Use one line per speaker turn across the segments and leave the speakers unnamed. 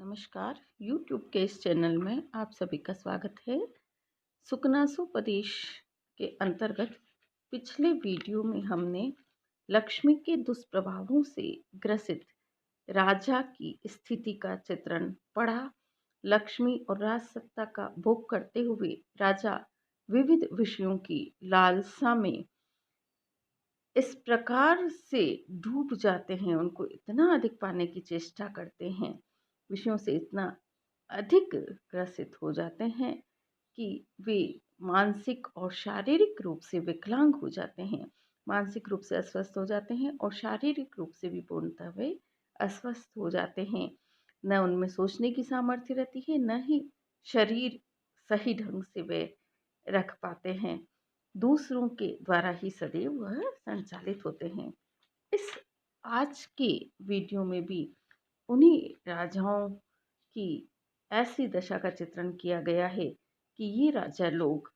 नमस्कार। YouTube के इस चैनल में आप सभी का स्वागत है। सुकनासोपदेश के अंतर्गत पिछले वीडियो में हमने लक्ष्मी के दुष्प्रभावों से ग्रसित राजा की स्थिति का चित्रण पढ़ा। लक्ष्मी और राजसत्ता का भोग करते हुए राजा विविध विषयों की लालसा में इस प्रकार से डूब जाते हैं, उनको इतना अधिक पाने की चेष्टा करते हैं, विषयों से इतना अधिक ग्रसित हो जाते हैं कि वे मानसिक और शारीरिक रूप से विकलांग हो जाते हैं, मानसिक रूप से अस्वस्थ हो जाते हैं और शारीरिक रूप से भी पूर्णतः वे अस्वस्थ हो जाते हैं। न उनमें सोचने की सामर्थ्य रहती है, न ही शरीर सही ढंग से वे रख पाते हैं। दूसरों के द्वारा ही सदैव वह संचालित होते हैं। इस आज के वीडियो में भी उन्हीं राजाओं की ऐसी दशा का चित्रण किया गया है कि ये राजा लोग,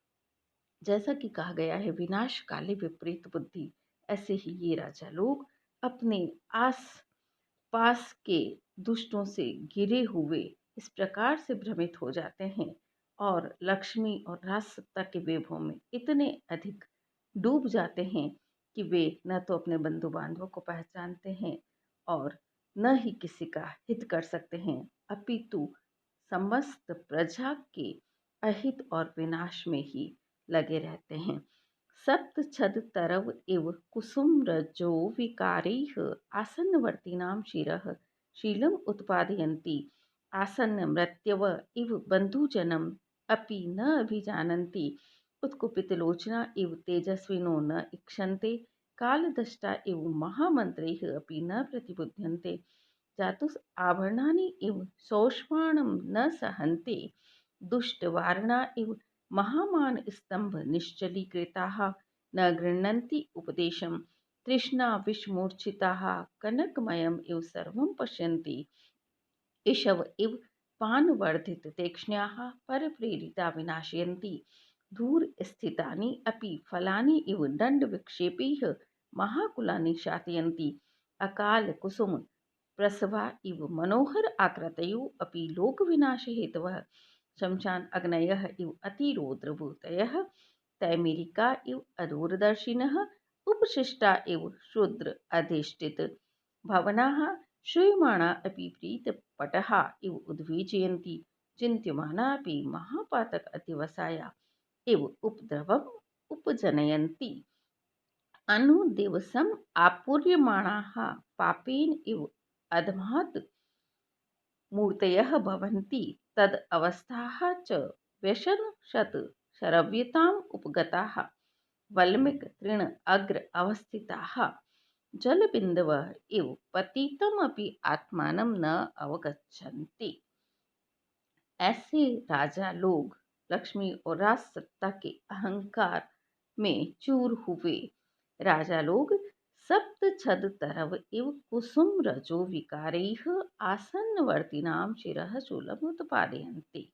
जैसा कि कहा गया है, विनाश काले विपरीत बुद्धि, ऐसे ही ये राजा लोग अपने आस पास के दुष्टों से घिरे हुए इस प्रकार से भ्रमित हो जाते हैं और लक्ष्मी और राजसत्ता के वैभव में इतने अधिक डूब जाते हैं कि वे न तो अपने बंधु बांधवों को पहचानते हैं और न ही किसी का हित कर सकते हैं, अपितु समस्त प्रजा के अहित और विनाश में ही लगे रहते हैं। सप्त छद तरव इव कुसुम रजो विकारैः आसन्नवर्तीनां शिरः शीलम् उत्पादयन्ति आसन्न मृत्यव इव बन्धुजनम् अपि न अभिजानन्ति उत्कुपितलोचना इव तेजस्विनो न इक्षन्ते कालदष्टा इव महामन्त्रैः अपि न प्रतिबुध्यन्ते जातुस् आभरणानि इव सौष्माणं न सहन्ते दुष्टवारणा इव महामान स्तंभ निश्चलीकृताः न गृह्णन्ति उपदेशं तृष्णा विषमूर्छिताः कनकमयम् इव सर्वं पश्यन्ति इषव इव पानवर्धित तीक्ष्ण्याः परप्रेरिता विनाशयन्ति दूरस्थितानि अपि फलानि इव दण्डविक्षेपैः महाकुलानि शातयन्ति अकाल कुसुम प्रसवा इव मनोहर आकृतयो अपि लोकविनाशहेतवः शमशान अग्नयः इव अतिरौद्रभूतयः तैमेरिका इव अदूरदर्शिनः उपशिष्टा इव शूद्र अधिष्ठित भवनाः श्रूयमाणा अपि प्रीतपटः इव उद्विजयन्ति चिन्त्यमाना अपि महापातक अतिवसाया इव उपद्रवम् उपजनयन्ति अनुदिवसम् आपूर्यमाणाः पापेन इव अधमात् मूर्तयः भवन्ति तद अवस्थाः च व्यसनशत शरव्यताम् उपगताः वल्मीक तृण अग्र अवस्थिताः जलबिन्दवः इव पतितमपि आत्मानं न अवगच्छन्ति। ऐसे राजा लोग लक्ष्मी और राजसत्ता के अहंकार में चूर हुए राजा लोग सप्त छद तरव इव कुसुम रजो विकारैः आसन्नवर्तिनां शिरः शूलम् उत्पादयन्ति।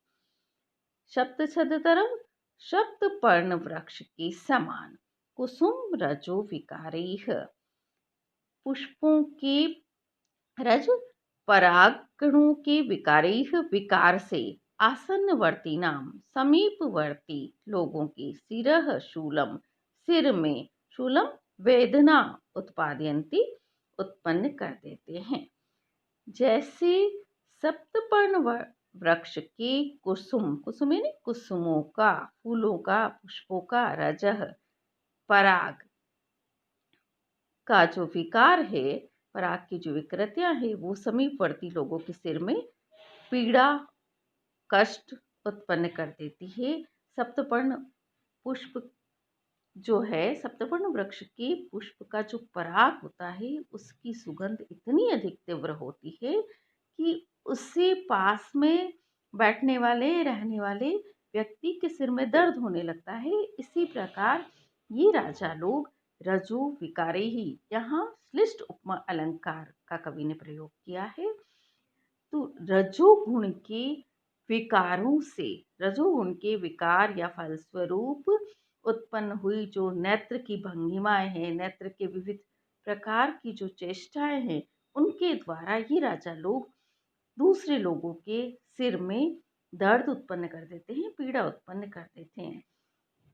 सप्त छद तरव सप्त पर्ण वृक्ष के समान कुसुम रजो विकारैः, पुष्पों के रज परागणों के विकारैः विकार से आसन्नवर्ती नाम समीपवर्ती लोगों के सिरह शूलम सिर में शूलम वेदना उत्पादयन्ति उत्पन्न कर देते हैं। जैसे सप्तपर्ण वृक्ष के कुसुम, कुसुम यानी कुसुमों का, फूलों का, पुष्पों का रजह पराग का जो विकार है, पराग की जो विकृतियां है, वो समीपवर्ती लोगों के सिर में पीड़ा कष्ट उत्पन्न कर देती है। सप्तपर्ण पुष्प जो है, सप्तपर्ण वृक्ष के पुष्प का जो पराग होता है, उसकी सुगंध इतनी अधिक तीव्र होती है कि उससे पास में बैठने वाले रहने वाले व्यक्ति के सिर में दर्द होने लगता है। इसी प्रकार ये राजा लोग रजो विकारे ही, यहाँ श्लिष्ट उपमा अलंकार का कवि ने प्रयोग किया है। तो रजोगुण के विकारों से, रजोगुण के विकार या फलस्वरूप उत्पन्न हुई जो नेत्र की भंगिमाएं हैं, नेत्र के विविध प्रकार की जो चेष्टाएं हैं, उनके द्वारा ये राजा लोग दूसरे लोगों के सिर में दर्द उत्पन्न कर देते हैं, पीड़ा उत्पन्न कर देते हैं।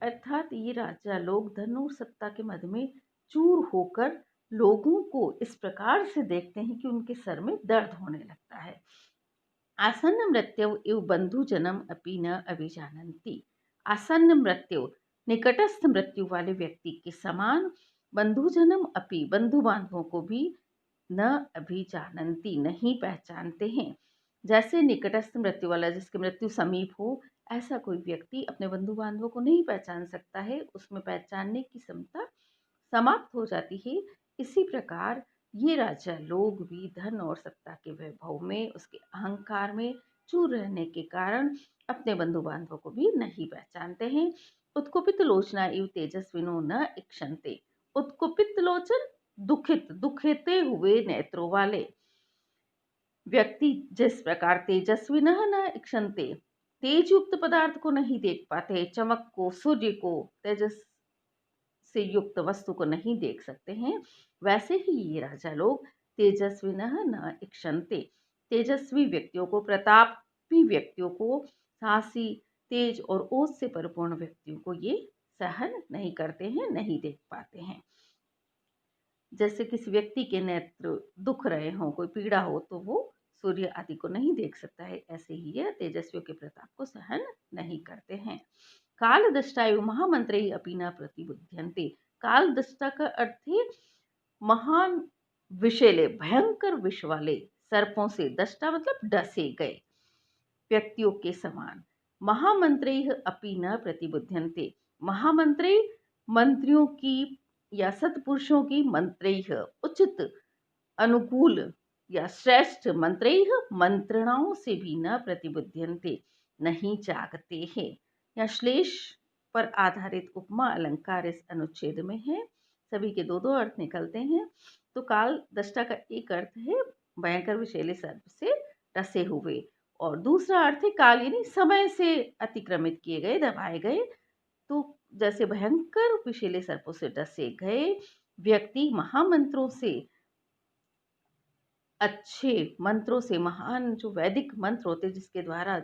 अर्थात ये राजा लोग धन और सत्ता के मद में चूर होकर लोगों को इस प्रकार से देखते हैं कि उनके सर में दर्द होने लगता है। आसन्न मृत्यु इव बंधु जन्म अपि न अभिजानन्ति। आसन्न मृत्यु, निकटस्थ मृत्यु वाले व्यक्ति के समान बंधु जन्म अपि, बंधु बांधवों को भी न अभिजानन्ति, नहीं पहचानते हैं। जैसे निकटस्थ मृत्यु वाला, जिसकी मृत्यु समीप हो, ऐसा कोई व्यक्ति अपने बंधु बांधवों को नहीं पहचान सकता है, उसमें पहचानने की क्षमता समाप्त हो जाती है। इसी प्रकार ये राजा लोग भी धन और सत्ता के वैभव में, उसके अहंकार में चूर रहने के कारण अपने बंधु बांधवों को भी नहीं पहचानते हैं। उत्कुपित लोचना इव तेजस्विनो न इक्षन्ते। उत्कुपित लोचन, दुखित, दुखते हुए नेत्रों वाले व्यक्ति जिस प्रकार तेजस्वी न इक्षन्ते, तेज युक्त पदार्थ को नहीं देख पाते, चमक को, सूर्य को, तेजस से युक्त वस्तु को नहीं देख सकते हैं, वैसे ही ये राजा लोग तेजस्वी न इक्षन्ते, तेजस्वी व्यक्तियों को, प्रतापी व्यक्तियों को, साहसी, तेज और ओज से परिपूर्ण व्यक्तियों को ये सहन नहीं करते हैं, नहीं देख पाते हैं। जैसे किसी व्यक्ति के नेत्र दुख रहे हों, कोई पीड़ा हो, तो वो सूर्य आदि को नहीं देख सकता है, ऐसे ही यह तेजस्वियों के प्रताप को सहन नहीं करते हैं। काल दृष्टायु महामंत्री अपि न प्रतिबुध्यन्ते। काल दृष्टा का अर्थ है महान विषैले, भयंकर विष वाले सर्पों से, दष्टा मतलब डसे गए व्यक्तियों के समान। महामंत्री अपि न प्रतिबुध्यन्ते। महामंत्री मंत्रियों की या सत्पुरुषों की, मंत्री उचित, अनुकूल या श्रेष्ठ, मंत्री मंत्रणाओं से भी न प्रतिबुध्यन्ते, नहीं जागते हैं। या श्लेष पर आधारित उपमा अलंकार इस अनुच्छेद में है। सभी के दो दो अर्थ निकलते हैं। तो काल दष्टा का एक अर्थ है भयंकर विषैले सर्प से डसे हुए, और दूसरा अर्थ है काल यानी समय से अतिक्रमित किए गए, दबाए गए। तो जैसे भयंकर विषैले सर्पों से डसे गए व्यक्ति महामंत्रों से, अच्छे मंत्रों से, महान जो वैदिक मंत्र होते जिसके द्वारा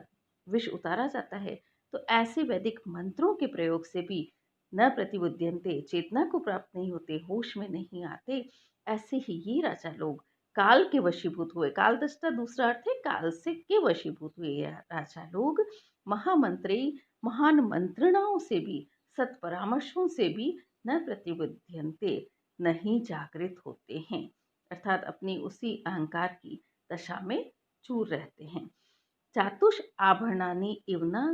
विष उतारा जाता है, तो ऐसे वैदिक मंत्रों के प्रयोग से भी न प्रतिबुध्यन्ते, चेतना को प्राप्त नहीं होते, होश में नहीं आते। ऐसे ही ये राजा लोग काल के वशीभूत हुए। काल दृष्टा दूसरा अर्थ है काल से के वशीभूत हुए ये राजा लोग महामंत्री, महान मंत्रणाओं से भी, सत्परामर्शों से भी न प्रतिबुध्यन्ते, नहीं जागृत होते हैं, अर्थात अपनी उसी अहंकार की दशा में चूर रहते हैं। जातुष आभरणानि इव न,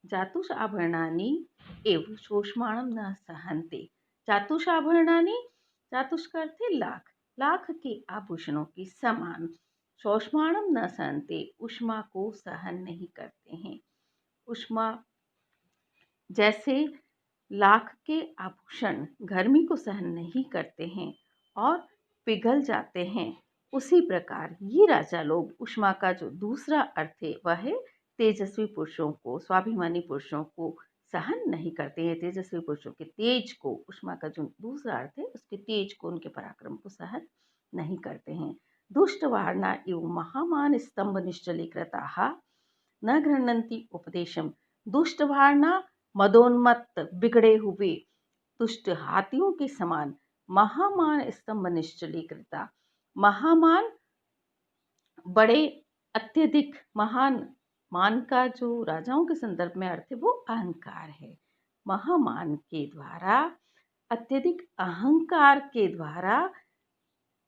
जातुष आभरणानि एव शोषमाणम न सहन्ते। जातुष आभरणानि, जातुष का अर्थ है लाख, लाख के आभूषणों के समान, शोषमाणम न सहन्ते, उष्मा को सहन नहीं करते हैं। उष्मा, जैसे लाख के आभूषण गर्मी को सहन नहीं करते हैं और पिघल जाते हैं, उसी प्रकार ये राजा लोग उष्मा का जो दूसरा अर्थ है वह है तेजस्वी पुरुषों को, स्वाभिमानी पुरुषों को सहन नहीं करते हैं। तेजस्वी पुरुषों के तेज को, उष्मा का जो दूसरा अर्थ है उसके तेज को, उनके पराक्रम को सहन नहीं करते हैं। दुष्ट वारणा इव महामान स्तंभ निश्चलीकृताः न गृह्णन्ति उपदेशम। दुष्ट वारणा, मदोन्मत्त, बिगड़े हुए दुष्ट हाथियों के समान, महामान स्तंभ निश्चलीकृता। महामान बड़े, अत्यधिक, महान, मान का जो राजाओं के संदर्भ में अर्थ है वो अहंकार है। महामान के द्वारा, अत्यधिक अहंकार के द्वारा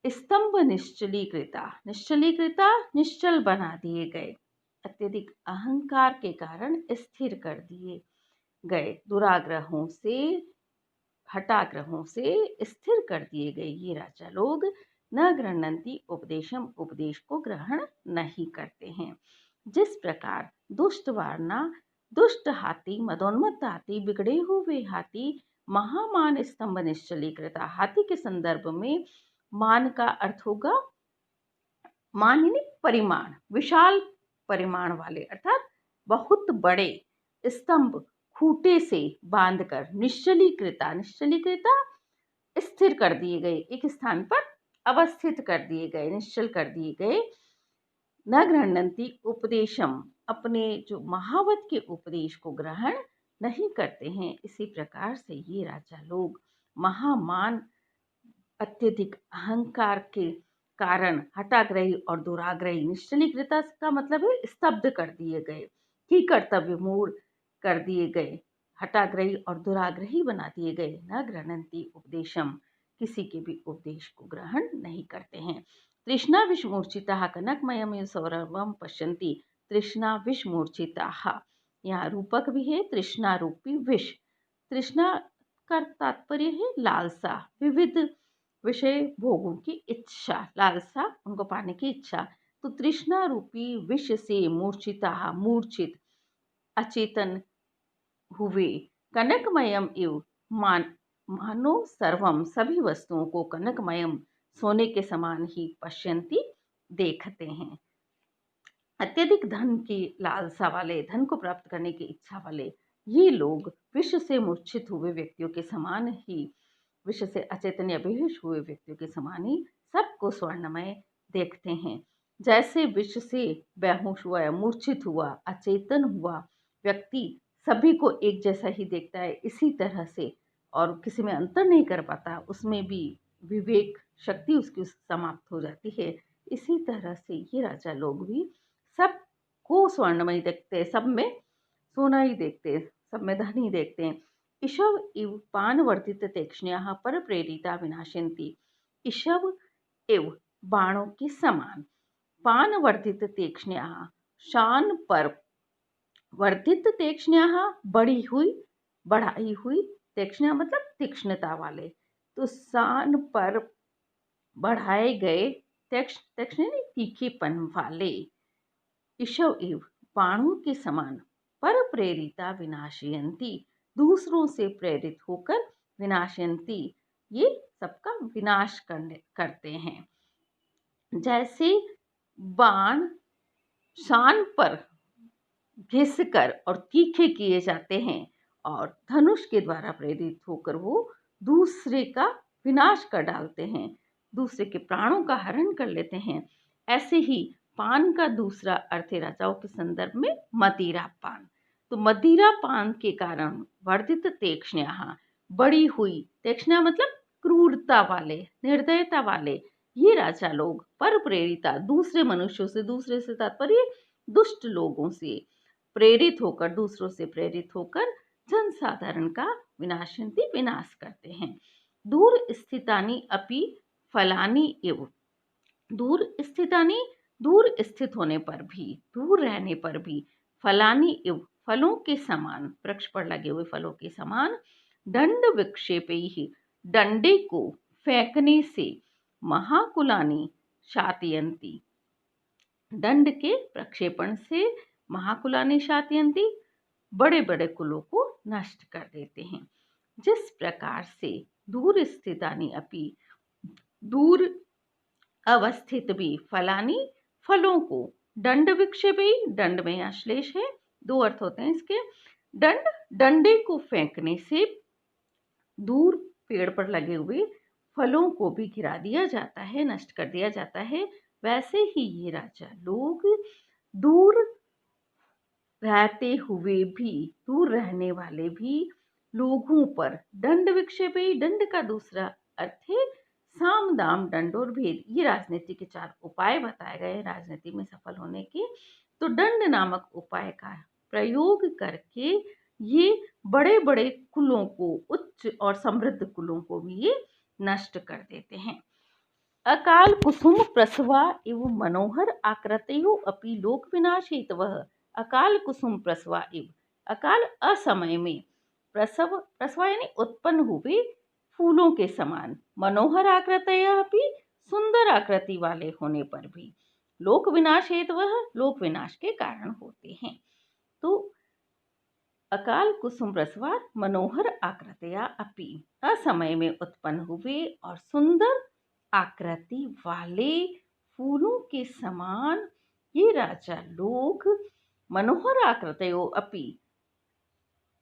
स्तंभ निश्चलीकृता, निश्चलीकृता निश्चल बना दिए गए, अत्यधिक अहंकार के कारण स्थिर कर दिए गए, दुराग्रहों से, हटाग्रहों से स्थिर कर दिए गए ये राजा लोग न गृह्णन्ति उपदेशम, उपदेश को ग्रहण नहीं करते हैं। जिस प्रकार दुष्ट वारणा, दुष्ट हाथी, मदोन्मत्त हाथी, बिगड़े हुए हाथी, महामान स्तंभ निश्चलीकृता, हाथी के संदर्भ में मान का अर्थ होगा, मान यानी परिमाण, विशाल परिमाण वाले, अर्थात बहुत बड़े स्तंभ खूंटे से बांधकर, निश्चलीकृता, निश्चलीकृता स्थिर कर दिए गए, एक स्थान पर अवस्थित कर दिए गए, निश्चल कर दिए गए न गृह्णन्ति उपदेशम, अपने जो महावत के उपदेश को ग्रहण नहीं करते हैं। इसी प्रकार से ये राजा लोग महामान अत्यधिक अहंकार के कारण हठाग्रही और दुराग्रही, निश्चलीकृता का मतलब है स्तब्ध कर दिए गए, कि कर्तव्य मूढ़ कर दिए गए, हठाग्रही और दुराग्रही बना दिए गए। न गृह्णन्ति उपदेशम, किसी के भी उपदेश को ग्रहण नहीं करते हैं। तृष्णा विषमूर्छिता कनकमयम सौरभम पश्यन्ति। तृष्णा विषमूर्छिता, यहाँ रूपक भी है, तृष्णा रूपी विष। तृष्णा का तात्पर्य है लालसा, विविध विषय भोगों की इच्छा, लालसा उनको पाने की इच्छा। तो तृष्णा रूपी विष से मूर्छिता, मूर्छित, अचेतन हुए, कनकमयम इव, मानो सर्वम, सभी वस्तुओं को, कनकमयम, सोने के समान ही, पश्यन्ति, देखते हैं। अत्यधिक धन की लालसा वाले, धन को प्राप्त करने की इच्छा वाले ये लोग विष से मूर्छित हुए व्यक्तियों के समान ही, विष से अचेतन या बेहोश हुए व्यक्तियों के समान ही सबको स्वर्णमय देखते हैं। जैसे विष से बेहोश हुआ या मूर्छित हुआ, अचेतन हुआ व्यक्ति सभी को एक जैसा ही देखता है, इसी तरह से, और किसी में अंतर नहीं कर पाता, उसमें भी विवेक शक्ति उसकी समाप्त हो जाती है। इसी तरह से ये राजा लोग भी सबको स्वर्णमय देखते हैं, सब में सोना ही देखते हैं, सब में धन ही देखते हैं। ईशव इव पानवर्धित तीक्ष्ण्या पर प्रेरिता विनाशयन्ति। ईशव इव, बाणों के समान, पानवर्धित तीक्ष्ण्या, शान पर, वर्धित तीक्ष्ण्या, बढ़ी हुई, बढ़ाई हुई, तीक्ष्ण्या मतलब तीक्ष्णता वाले, तो शान पर बढ़ाए गए, तीक्ष्ण नहीं, तीखेपन वाले। ईशव इव, बाणों के समान, पर प्रेरिता विनाशयन्ति, दूसरों से प्रेरित होकर, विनाशयन्ति, ये सबका विनाश करते हैं। जैसे बाण शान पर घिसकर और तीखे किए जाते हैं, और धनुष के द्वारा प्रेरित होकर वो दूसरे का विनाश कर डालते हैं, दूसरे के प्राणों का हरण कर लेते हैं, ऐसे ही पान का दूसरा अर्थ है राजाओं के संदर्भ में मदिरा पान। तो मदिरा पान के कारण वर्धित तीक्ष्ण्या, बड़ी हुई, तीक्ष्णा मतलब क्रूरता वाले, निर्दयता वाले ये राजा लोग, पर प्रेरिता, दूसरे मनुष्यों से, दूसरे से तात्पर्य दुष्ट लोगों से प्रेरित होकर, दूसरों से प्रेरित होकर जनसाधारण का विनाशयन्ति, विनाश करते हैं। दूर स्थितानि अपि फलानि इव, दूर स्थितानि, दूर स्थित होने पर भी, दूर रहने पर भी, फलानि इव, फलों के समान, वृक्ष पर लगे हुए फलों के समान, दंड विक्षेपैहि, डंडे को फेंकने से, महाकुलानि शातयन्ति, दंड के प्रक्षेपण से, महाकुलानि शातयन्ति, बड़े बड़े कुलों को नष्ट कर देते हैं। जिस प्रकार से दूर स्थितानि अपि, दूर अवस्थित भी, फलानि, फलों को, दंड विक्षेपी, दंड में आश्लेष है, दो अर्थ होते हैं इसके, दंड, डंडे को फेंकने से दूर पेड़ पर लगे हुए फलों को भी गिरा दिया जाता है, नष्ट कर दिया जाता है, वैसे ही ये राजा लोग दूर रहते हुए भी, दूर रहने वाले भी लोगों पर, दंड विक्षेपी, दंड का दूसरा अर्थ है साम दाम दंड और भेद, ये राजनीति के 4 उपाय बताए गए राजनीति में सफल होने के। तो दंड नामक उपाय का प्रयोग करके ये बड़े बड़े कुलों को, उच्च और समृद्ध कुलों को भी ये नष्ट कर देते हैं। अकाल कुसुम प्रसवा इव मनोहर आकृतयो अपि लोक विनाश हेतवः। अकाल कुसुम प्रसवा इव, अकाल असमय में, प्रसव, प्रसवा यानी उत्पन्न हुए फूलों के समान, मनोहर आकृतया अपि, सुंदर आकृति वाले होने पर भी, लोक विनाश हेतवः, लोक विनाश के कारण होते हैं। तो अकाल कुसुम प्रसवा मनोहर आकृतया अपि, असमय में उत्पन्न हुए और सुंदर आकृति वाले फूलों के समान ये राजा लोग, मनोहर आकृतयो अपि,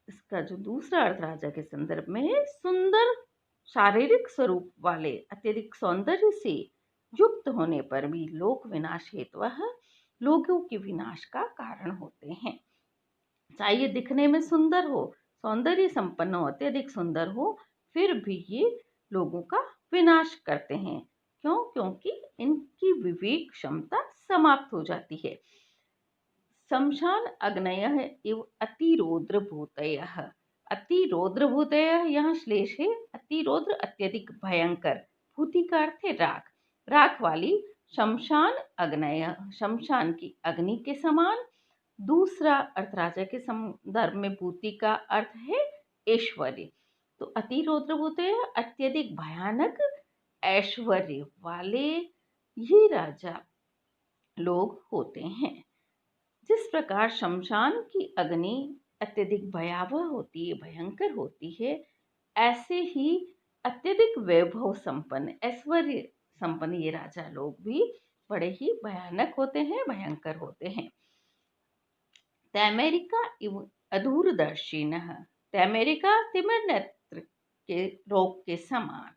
इसका जो दूसरा अर्थ राजा के संदर्भ में है, सुंदर शारीरिक स्वरूप वाले, अत्यधिक सौंदर्य से युक्त होने पर भी, लोक विनाश हेतवः, लोगों के विनाश का कारण होते हैं। चाहे दिखने में सुंदर हो, सौंदर्य संपन्न हो, अत्यधिक सुंदर हो, फिर भी ये लोगों का विनाश करते हैं। क्यों? क्योंकि इनकी विवेक क्षमता समाप्त हो जाती है। शमशान अग्नयः इव अतिरौद्र भूतयः। अतिरौद्र भूतयः यहाँ श्लेष है। अतिरौद्र अत्यधिक भयंकर, भूति का अर्थ है राख, राख वाली शमशान अग्नयः, शमशान की अग्नि के समान। दूसरा अर्थ राजा के संदर्भ में भूति का अर्थ है ऐश्वर्य। तो अतिरौद्र भूतयः अत्यधिक भयानक ऐश्वर्य वाले ये राजा लोग होते हैं। जिस प्रकार शमशान की अग्नि अत्यधिक भयावह होती है, भयंकर होती है, ऐसे ही अत्यधिक वैभव संपन्न, ऐश्वर्य संपन्न ये राजा लोग भी बड़े ही भयानक होते हैं, भयंकर होते हैं। तैमेरिका इव अधूरदर्शिनः। तैमेरिका तिमिर नेत्र के रोग के समान,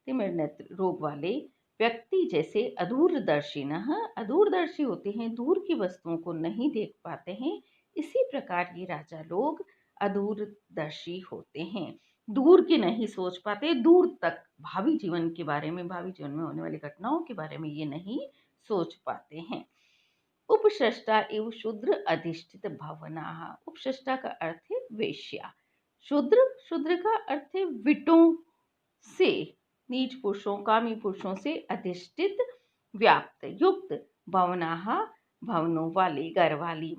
तिमिर नेत्र रोग वाले व्यक्ति जैसे अधूरदर्शिनः, अधूरदर्शी होते हैं, दूर की वस्तुओं को नहीं देख पाते हैं। इसी प्रकार ये राजा लोग अधूरदर्शी होते हैं, दूर की नहीं सोच पाते, दूर तक भावी जीवन के बारे में, भावी जीवन में होने वाली घटनाओं के बारे में ये नहीं सोच पाते हैं। उपसृष्टा एवं शूद्र अधिष्ठित भावनाः। उपसृष्टा का अर्थ है वेश्या, शूद्र, शूद्र का अर्थ है विटों से, नीच पुरुषों, कामी पुरुषों से अधिष्ठित, व्याप्त, युक्त, भावनाः, भवनों वाली, घर वाली,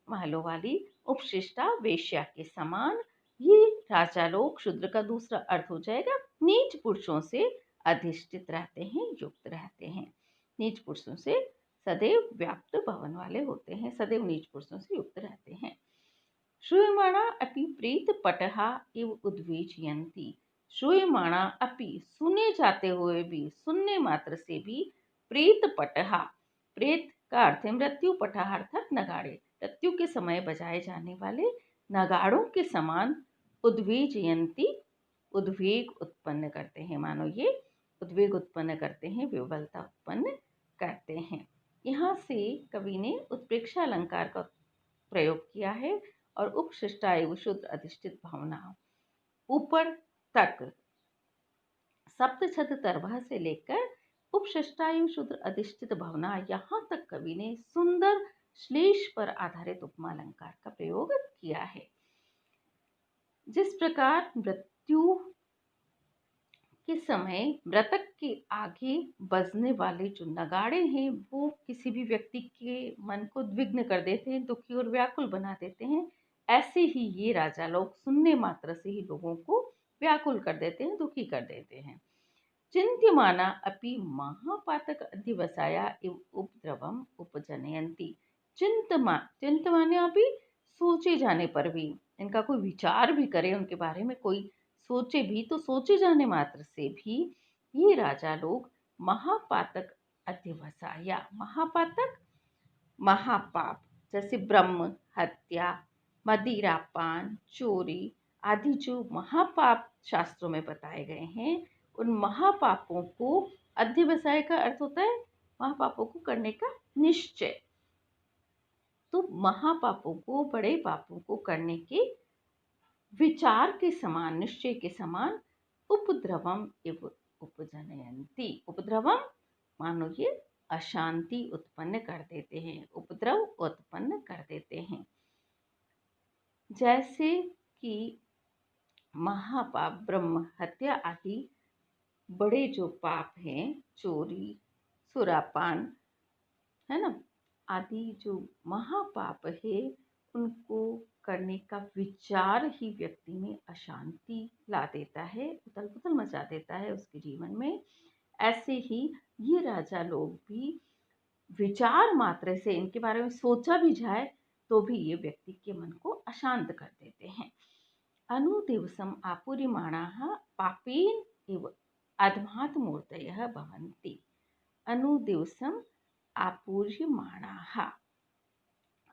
महलों वाली। उपशिष्टा वेश्या के समान ये राजा लोग, शूद्र का दूसरा अर्थ हो जाएगा नीच पुरुषों से अधिष्ठित रहते हैं, युक्त रहते हैं। नीच पुरुषों से सदैव व्याप्त भवन वाले होते हैं, सदैव नीच पुरुषों से युक्त रहते हैं। श्रूयमाणा अपि प्रेत पटहा इव उद्वेजयन्ति। श्रूयमाणा अपि सुने जाते हुए भी, सुनने मात्र से भी, प्रेत पटहा, प्रेत का अर्थ है मृत्यु, पटहा अर्थात नगाड़े, मृत्यु के समय बजाए जाने वाले नगाड़ों के समान, उद्वेजयन्ति, उद्वेग उत्पन्न करते हैं, मानो ये उद्वेग उत्पन्न करते हैं, विवलता उत्पन्न करते हैं। यहाँ से कवि ने उत्प्रेक्षा अलंकार का प्रयोग किया है और उपशिष्टा एवं शुद्ध अधिष्ठित भावना, ऊपर तक सप्तछद तरभा से लेकर उपशिष्टा एवं शुद्ध अधिष्ठित भावना, यहाँ तक कवि ने सुंदर श्लेष पर आधारित उपमा अलंकार का प्रयोग किया है। जिस प्रकार मृत्यु के समय मृतक के आगे बजने वाले जो नगाड़े हैं वो किसी भी व्यक्ति के मन को द्विग्न कर देते हैं, दुखी और व्याकुल बना देते हैं, ऐसे ही ये राजा लोग सुनने मात्र से ही लोगों को व्याकुल कर देते हैं, दुखी कर देते हैं। चिंत्यमाना अपि महापातक अधिवसाया इव उपद्रवम उपजनयन्ति। चिंतमाना भी, सोचे जाने पर भी, इनका कोई विचार भी करे, उनके बारे में कोई सोचे भी, तो सोचे जाने मात्र से भी ये राजा लोग महापातक अधिवसाया, महापातक महापाप, जैसे ब्रह्म हत्या, मदिरापान, चोरी आदि जो महापाप शास्त्रों में बताए गए हैं, उन महापापों को, अध्यवसाय का अर्थ होता है महापापों को करने का निश्चय, तो महापापों को, बड़े पापों को करने के विचार के समान, निश्चय के समान, उपद्रवम इव उपजनयन्ति। उपद्रवम मानो ये अशांति उत्पन्न कर देते हैं, उपद्रव उत्पन्न कर देते हैं। जैसे कि महापाप, ब्रह्म हत्या आदि बड़े जो पाप हैं, चोरी, सुरापान, है ना, आदि जो महापाप है, उनको करने का विचार ही व्यक्ति में अशांति ला देता है, उथल पुथल मचा देता है उसके जीवन में। ऐसे ही ये राजा लोग भी विचार मात्र से, इनके बारे में सोचा भी जाए तो भी ये व्यक्ति के मन को अशांत कर देते हैं। अनुदिवसम आपूर्यमाणाः पापेन इव अधमात् मूर्तयः भवन्ति। अनुदिवसम आपूर्यमाणाः,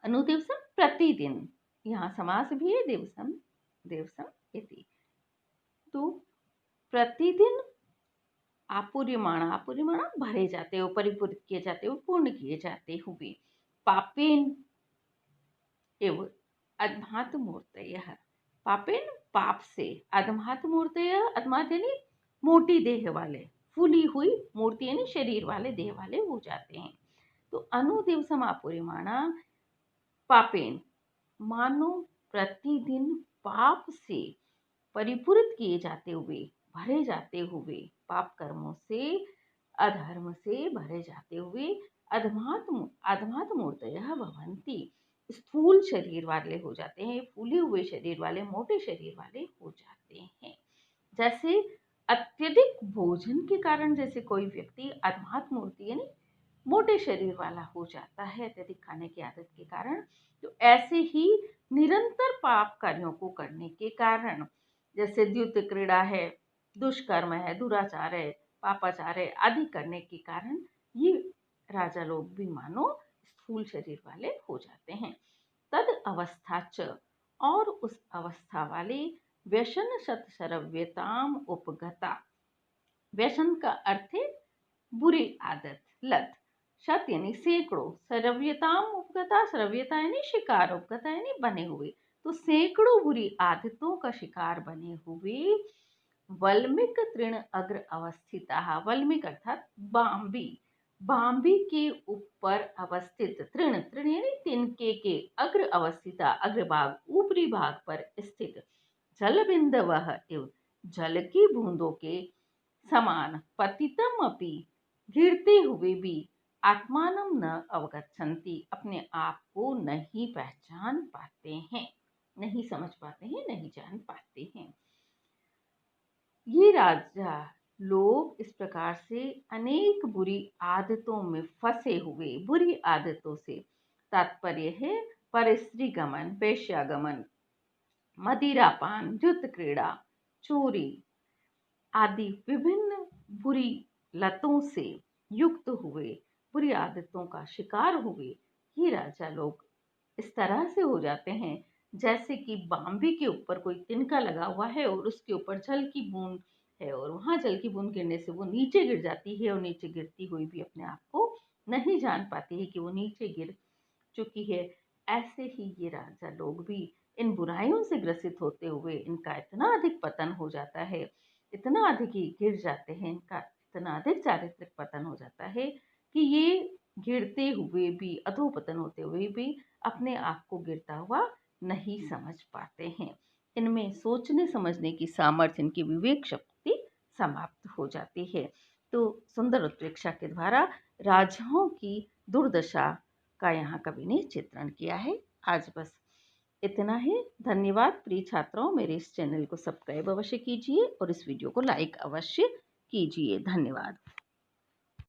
अनुदिवसम प्रतिदिन, यहाँ समास भी है, दिवसम, दिवसम इति, तो प्रतिदिन आपूर्यमाणा, आपूर्यमाणा भरे जाते हो, परिपूरित किए जाते हो, पूर्ण किए जाते हुए, पापेन एव अधमात मूर्तयः। पापेन पाप से, अधमात मूर्तयः, अधमात यानी मोटी देह वाले, फूली हुई मूर्ति यानी शरीर वाले, देह वाले हो जाते हैं। तो अनुदिवसमापुरीमाणा पापेन, मानो प्रतिदिन पाप से परिपूरित किए जाते हुए, भरे जाते हुए, पाप कर्मों से, अधर्म से भरे जाते हुए अधमात मूर्तयः भवन्ति, स्थूल शरीर वाले हो जाते हैं, फूले हुए शरीर वाले, मोटे शरीर वाले हो जाते हैं। जैसे अत्यधिक भोजन के कारण जैसे कोई व्यक्ति अधमात मूर्ति यानी मोटे शरीर वाला हो जाता है अत्यधिक खाने की आदत के कारण, तो ऐसे ही निरंतर पाप कार्यों को करने के कारण, जैसे द्युत क्रीड़ा है, दुष्कर्म है, दुराचार है, पापाचार है आदि करने के कारण ये राजा लोग भी मानो स्थूल शरीर वाले हो जाते हैं। तद अवस्था च, और उस अवस्था वाले व्यसन शत शरव्यताम उपगता, व्यसन का अर्थ है बुरी आदत, लत, शत यानी सैकड़ों, सरव्यताम उपगता, सरव्यता यानी शिकार, उपगता यानी बने हुए, तो सैकड़ों बुरी आदतों का शिकार बने हुए वल्मिक तृण अग्र अवस्थिता, वल्मिक अर्थात बाम्बी, बाम्बी के ऊपर अवस्थित, तृण, तृण यानी तिनके के, अग्र अवस्थिता, अग्रभाग, ऊपरी भाग पर स्थित, जल बिंदवः एव, जल की बूंदों के समान, पतितम अपि, गिरते हुए भी, आत्मानम न अवगच्छन्ति, अपने आप को नहीं पहचान पाते हैं, नहीं समझ पाते हैं, नहीं जान पाते हैं। ये राजा लोग इस प्रकार से अनेक बुरी आदतों में फंसे हुए, बुरी आदतों से तात्पर्य है परस्त्री गमन, वेश्यागमन, मदिरापान, युद्ध क्रीड़ा, चोरी आदि विभिन्न बुरी लतों से युक्त हुए, बुरी आदतों का शिकार हुए ये राजा लोग इस तरह से हो जाते हैं जैसे कि बाम्बी के ऊपर कोई तिनका लगा हुआ है और उसके ऊपर जल की बूंद है, और वहां जल की बूंद गिरने से वो नीचे गिर जाती है, और नीचे गिरती हुई भी अपने आप को नहीं जान पाती है कि वो नीचे गिर चुकी है। ऐसे ही ये राजा लोग भी इन बुराइयों से ग्रसित होते हुए इनका इतना अधिक पतन हो जाता है, इतना अधिक ही गिर जाते हैं, इनका इतना अधिक चारित्रिक पतन हो जाता है कि ये गिरते हुए भी, अधोपतन होते हुए भी अपने आप को गिरता हुआ नहीं समझ पाते हैं। इनमें सोचने समझने की सामर्थ्य, इनकी विवेक शक्ति समाप्त हो जाती है। तो सुंदर उत्प्रेक्षा के द्वारा राजाओं की दुर्दशा का यहाँ कवि ने चित्रण किया है। आज बस इतना ही। धन्यवाद प्रिय छात्रों, मेरे इस चैनल को सब्सक्राइब अवश्य कीजिए और इस वीडियो को लाइक अवश्य कीजिए। धन्यवाद।